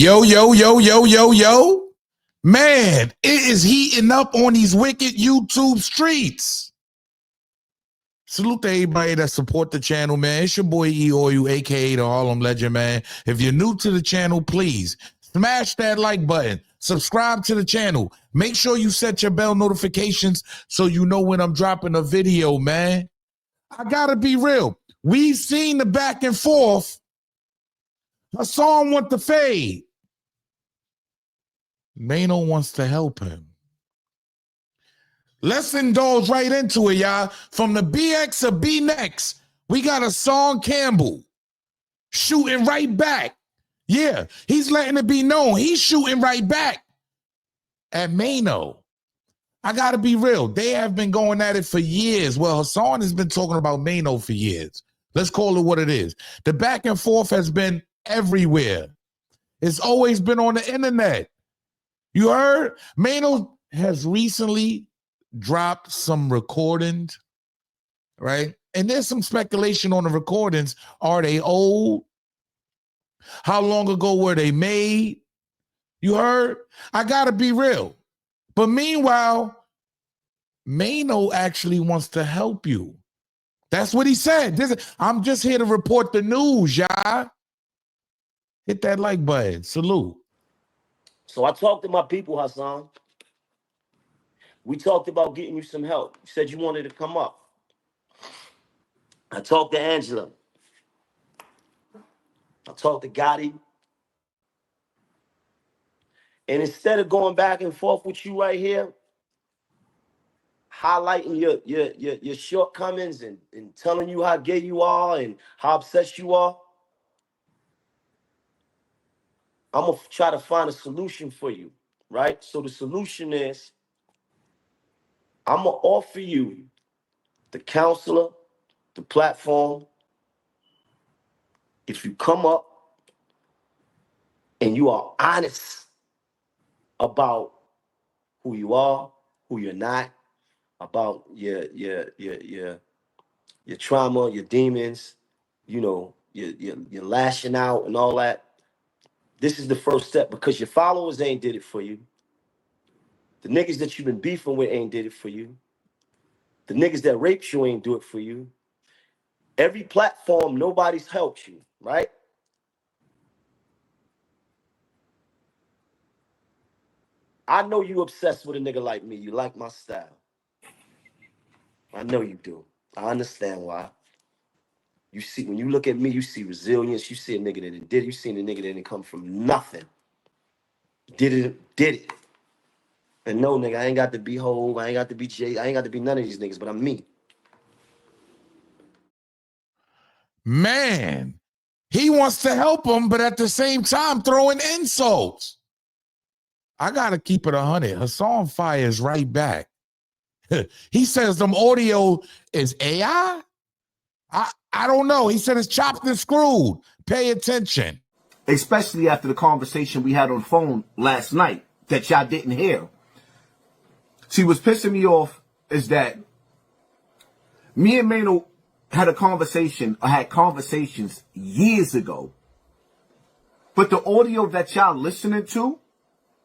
Yo, yo, yo, yo, yo, yo. Man, it is heating up on these wicked YouTube streets. Salute to everybody that support the channel, man. It's your boy E-Oil, aka the Harlem Legend, man. If you're new to the channel, please smash that like button. Subscribe to the channel. Make sure you set your bell notifications so you know when I'm dropping a video, man. I gotta be real. We've seen the back and forth. Hassan want the fade. Maino wants to help him. Let's indulge right into it, y'all. From the BX of B next, we got Hassan Campbell shooting right back. Yeah, he's letting it be known. He's shooting right back at Maino. I got to be real. They have been going at it for years. Well, Hassan has been talking about Maino for years. Let's call it what it is. The back and forth has been everywhere. It's always been on the internet. You heard? Maino has recently dropped some recordings, right? And there's some speculation on the recordings. Are they old? How long ago were they made? You heard? I gotta be real. But meanwhile, Maino actually wants to help you. That's what he said. I'm just here to report the news, y'all. Hit that like button. Salute. So I talked to my people, Hassan. We talked about getting you some help. You said you wanted to come up. I talked to Angela. I talked to Gotti. And instead of going back and forth with you right here, highlighting your shortcomings and telling you how gay you are and how obsessed you are, I'm going to try to find a solution for you, right? So the solution is I'm going to offer you the counselor, the platform, if you come up and you are honest about who you are, who you're not, about your trauma, your demons, you know, your lashing out and all that. This is the first step because your followers ain't did it for you. The niggas that you've been beefing with ain't did it for you. The niggas that raped you ain't do it for you. Every platform, nobody's helped you, right? I know you obsessed with a nigga like me. You like my style. I know you do. I understand why. You see, when you look at me, you see resilience. You see a nigga that did it. You see a nigga that didn't come from nothing. Did it. And no, nigga, I ain't got to be Hov. I ain't got to be Jay. I ain't got to be none of these niggas, but I'm me. Man, he wants to help him, but at the same time throwing insults. I got to keep it 100. Hassan fires right back. He says them audio is AI? I don't know. He said it's chopped and screwed. Pay attention. Especially after the conversation we had on the phone last night that y'all didn't hear. See, what's pissing me off is that me and Maino had a conversation, or had conversations years ago. But the audio that y'all listening to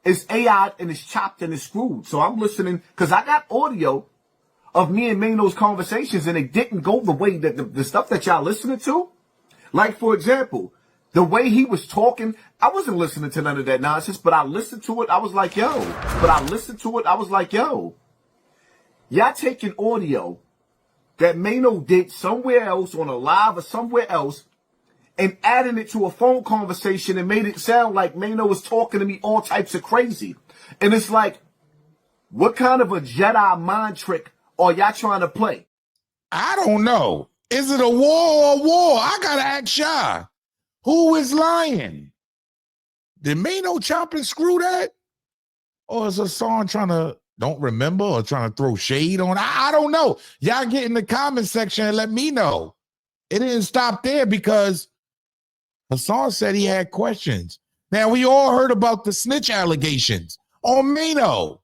is AI and it's chopped and it's screwed. So I'm listening, because I got audio of me and Maino's conversations and it didn't go the way that the stuff that y'all listening to. Like, for example, the way he was talking, I wasn't listening to none of that nonsense, but I listened to it, I was like, yo. Y'all taking audio that Maino did somewhere else on a live or somewhere else and adding it to a phone conversation and made it sound like Maino was talking to me all types of crazy. And it's like, what kind of a Jedi mind trick are y'all trying to play? I don't know. Is it a war or a war? I got to ask y'all. Who is lying? Did Maino chop and screw that? Or is Hassan trying to don't remember or trying to throw shade on? I don't know. Y'all get in the comment section and let me know. It didn't stop there because Hassan said he had questions. Now, we all heard about the snitch allegations on Maino.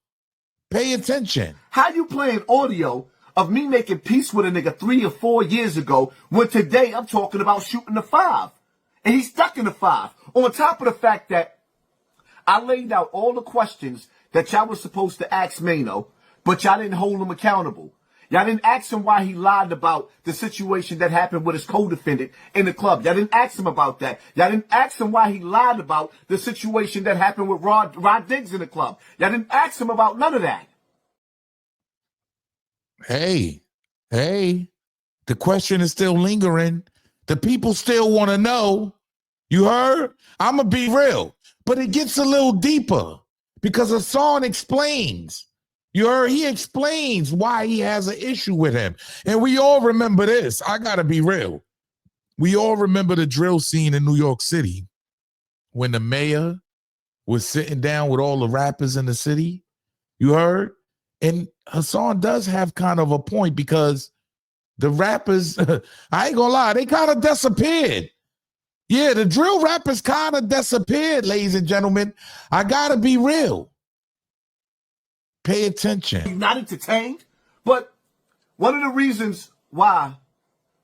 Pay attention. How you playing audio of me making peace with a nigga 3 or 4 years ago when today I'm talking about shooting the 5? And he's stuck in the 5. On top of the fact that I laid out all the questions that y'all was supposed to ask Maino, but y'all didn't hold him accountable. Y'all didn't ask him why he lied about the situation that happened with his co-defendant in the club. Y'all didn't ask him about that. Y'all didn't ask him why he lied about the situation that happened with Rod Diggs in the club. Y'all didn't ask him about none of that. Hey, the question is still lingering. The people still want to know. You heard? I'm going to be real. But it gets a little deeper because Hassan explains. You heard? He explains why he has an issue with him. And we all remember this. I got to be real. We all remember the drill scene in New York City when the mayor was sitting down with all the rappers in the city. You heard? And Hassan does have kind of a point because the rappers, I ain't gonna lie, they kind of disappeared. Yeah, the drill rappers kind of disappeared, ladies and gentlemen. I gotta be real. Pay attention. Not entertained, but one of the reasons why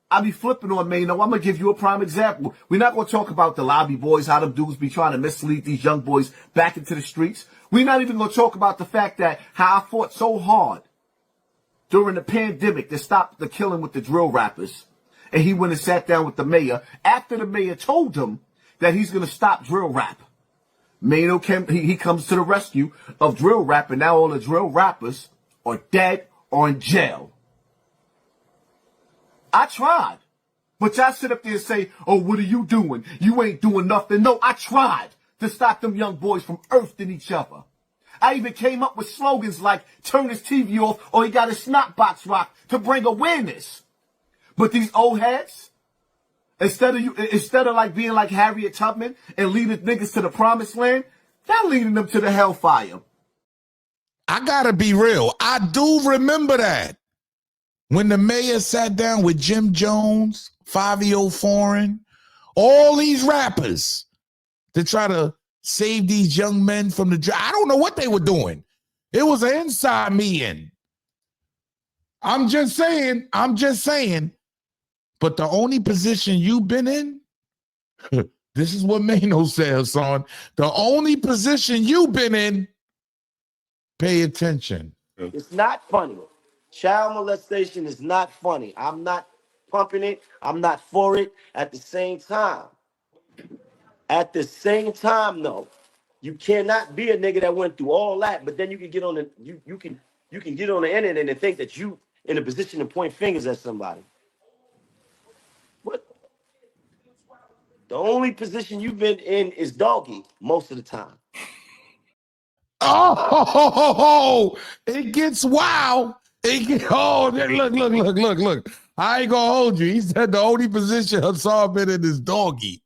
I be flipping on Maino, I'm gonna give you a prime example. We're not gonna talk about the lobby boys, how them dudes be trying to mislead these young boys back into the streets. We're not even gonna talk about the fact that how I fought so hard during the pandemic to stop the killing with the drill rappers. And he went and sat down with the mayor after the mayor told him that he's gonna stop drill rap. Maino he comes to the rescue of drill rap, and now all the drill rappers are dead or in jail. I tried. But y'all sit up there and say, oh, what are you doing? You ain't doing nothing. No, I tried to stop them young boys from earthing each other. I even came up with slogans like turn his TV off or he got his snot box rocked to bring awareness. But these old heads, instead of like being like Harriet Tubman and leading niggas to the promised land, they're leading them to the hellfire. I gotta be real. I do remember that. When the mayor sat down with Jim Jones, 5-Year-Old Foreign, all these rappers to try to save these young men from the I don't know what they were doing. It was an inside meeting. I'm just saying. But the only position you've been in, this is what Maino says, son. The only position you've been in, pay attention. It's not funny. Child molestation is not funny. I'm not pumping it. I'm not for it. At the same time, though, you cannot be a nigga that went through all that, but then you can get on the you can get on the internet and think that you in a position to point fingers at somebody. What? The only position you've been in is doggy most of the time. Oh, it gets wild. Look. I ain't gonna hold you. He said the only position Hassan been in is doggy.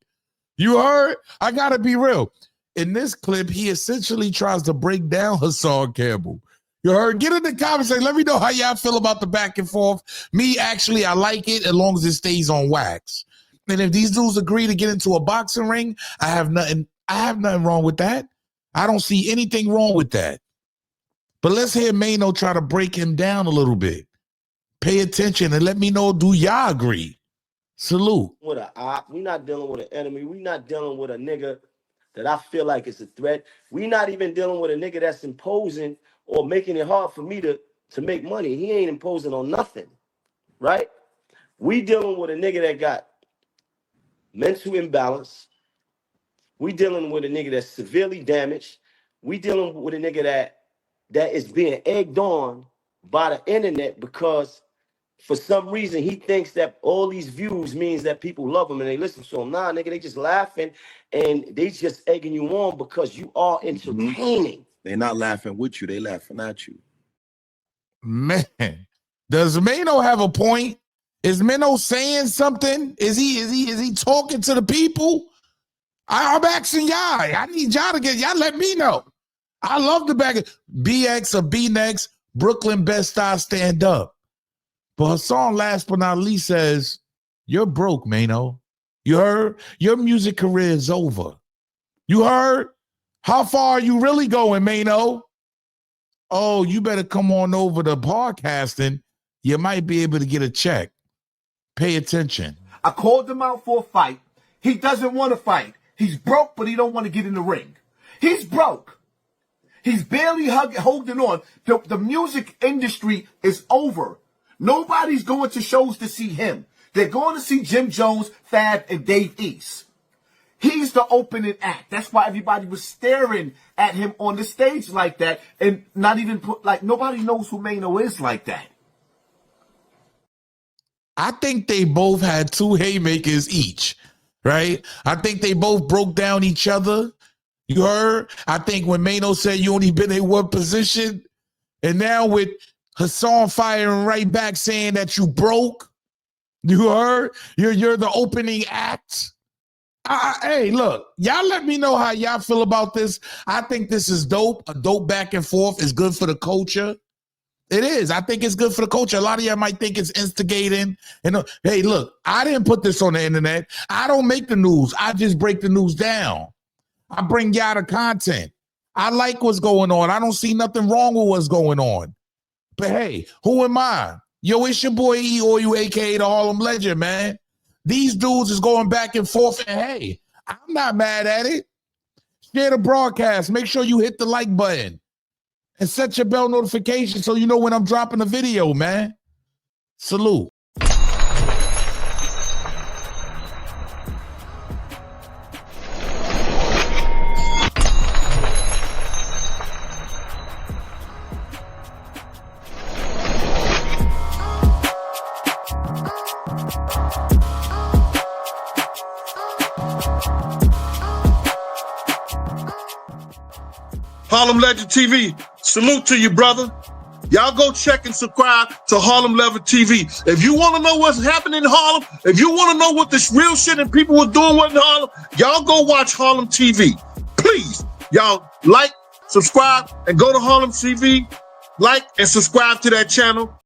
You heard? I gotta be real. In this clip, he essentially tries to break down Hassan Campbell. You heard? Get in the comments and let me know how y'all feel about the back and forth. Me, actually, I like it as long as it stays on wax. And if these dudes agree to get into a boxing ring, I have nothing wrong with that. I don't see anything wrong with that. But let's hear Maino try to break him down a little bit. Pay attention and let me know, do y'all agree? Salute. We're not dealing with an enemy. We're not dealing with a nigga that I feel like is a threat. We're not even dealing with a nigga that's imposing or making it hard for me to make money. He ain't imposing on nothing, right? We dealing with a nigga that got mental imbalance. We dealing with a nigga that's severely damaged. We dealing with a nigga that is being egged on by the internet because for some reason he thinks that all these views means that people love him and they listen to him. Nah, nigga, they just laughing and they just egging you on because you are entertaining. They're not laughing with you, they laughing at you. Man, does Maino have a point? Is Maino saying something? Is he talking to the people? I'm asking y'all. I need y'all to y'all let me know. I love the back BX or B next, Brooklyn Best Style Stand Up. But Hassan, last but not least, says, you're broke, Maino. You heard? Your music career is over. You heard? How far are you really going, Maino? Oh, you better come on over to podcasting. You might be able to get a check. Pay attention. I called him out for a fight. He doesn't want to fight. He's broke, but he don't want to get in the ring. He's broke. He's barely holding on. The music industry is over. Nobody's going to shows to see him. They're going to see Jim Jones, Fab, and Dave East. He's the opening act. That's why everybody was staring at him on the stage like that, and not even nobody knows who Maino is like that. I think they both had 2 haymakers each, right? I think they both broke down each other. You heard? I think when Maino said you only been in one position, and now with Hassan firing right back saying that you broke, you heard? You're the opening act. Hey, look, y'all let me know how y'all feel about this. I think this is dope. A dope back and forth is good for the culture. It is. I think it's good for the culture. A lot of y'all might think it's instigating. And hey, look, I didn't put this on the internet. I don't make the news. I just break the news down. I bring y'all the content. I like what's going on. I don't see nothing wrong with what's going on. But hey, who am I? Yo, it's your boy E, or you aka the Harlem Legend, man. These dudes is going back and forth, and hey, I'm not mad at it. Share the broadcast. Make sure you hit the like button. And set your bell notification so you know when I'm dropping a video, man. Salute. Harlem Legend TV, salute to you, brother. Y'all go check and subscribe to Harlem Legend TV. If you want to know what's happening in Harlem, if you want to know what this real shit and people were doing in Harlem, y'all go watch Harlem TV. Please, y'all like, subscribe, and go to Harlem TV, like, and subscribe to that channel.